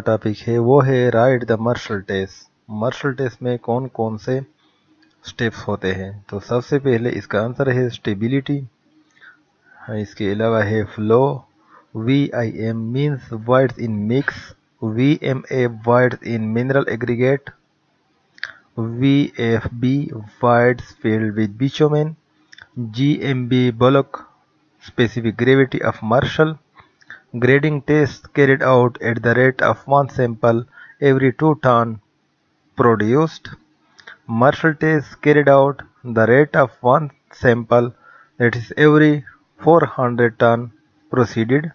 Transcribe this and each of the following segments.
Topic है वो है right the Marshall test. Marshall test में कौन कौन से स्टेप्स होते हैं। तो सबसे पहले इसका आंसर है स्टेबिलिटी। इसके अलावा है flow. VIM means wides in mix. VMA wides in mineral aggregate. VFB wides filled with bitumen। GMB bulk specific gravity of marshal। Grading tests carried out at the rate of one sample every 2 ton produced. Marshal tests carried out the rate of one sample, that is every 400 ton proceeded.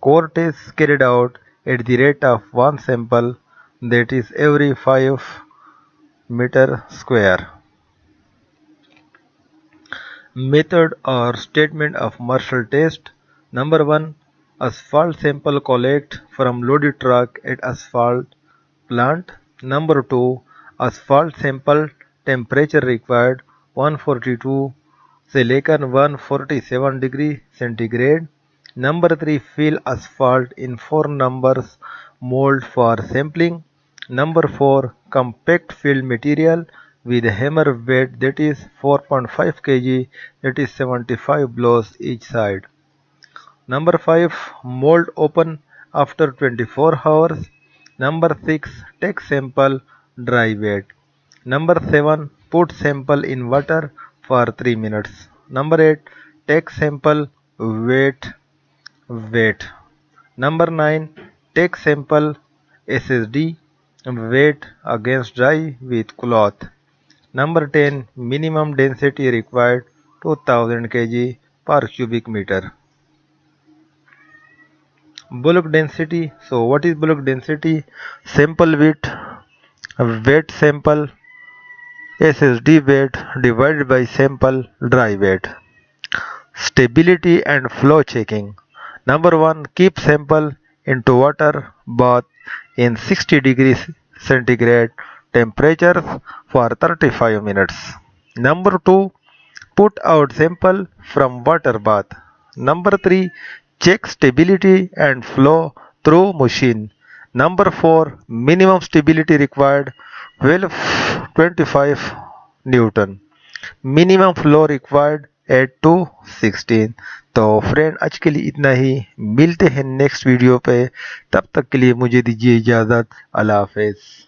Core tests carried out at the rate of one sample, that is every 5 meter square. Method or statement of Marshal test. Number 1. Asphalt sample collect from loaded truck at asphalt plant. Number 2. Asphalt sample temperature required 142 से लेकर 147 degree centigrade. Number 3. Fill asphalt in 4 numbers mold for sampling. Number 4. Compact filled material with a hammer weight that is 4.5 kg, that is 75 blows each side. Number 5. Mold open after 24 hours. Number 6. Take sample dry weight. Number 7. Put sample in water for 3 minutes. Number 8. Take sample weight. Number 9. Take sample SSD weight against dry with cloth. Number 10. Minimum density required 2000 kg per cubic meter. Bulk density. So what is bulk density? Sample weight, weight sample, SSD weight divided by sample dry weight. Stability and flow checking. Number 1. Keep sample into water bath in 60 degrees centigrade temperatures for 35 minutes. Number 2. Put out sample from water bath. Number 3. Check stability and flow through machine. Number 4. Minimum stability required 1225 Newton. Minimum flow required 8 to 16। तो friend आज के लिए इतना ही, मिलते हैं next video पे, तब तक के लिए मुझे दीजिए इजाज़त। अल्लाह हाफ़िज़।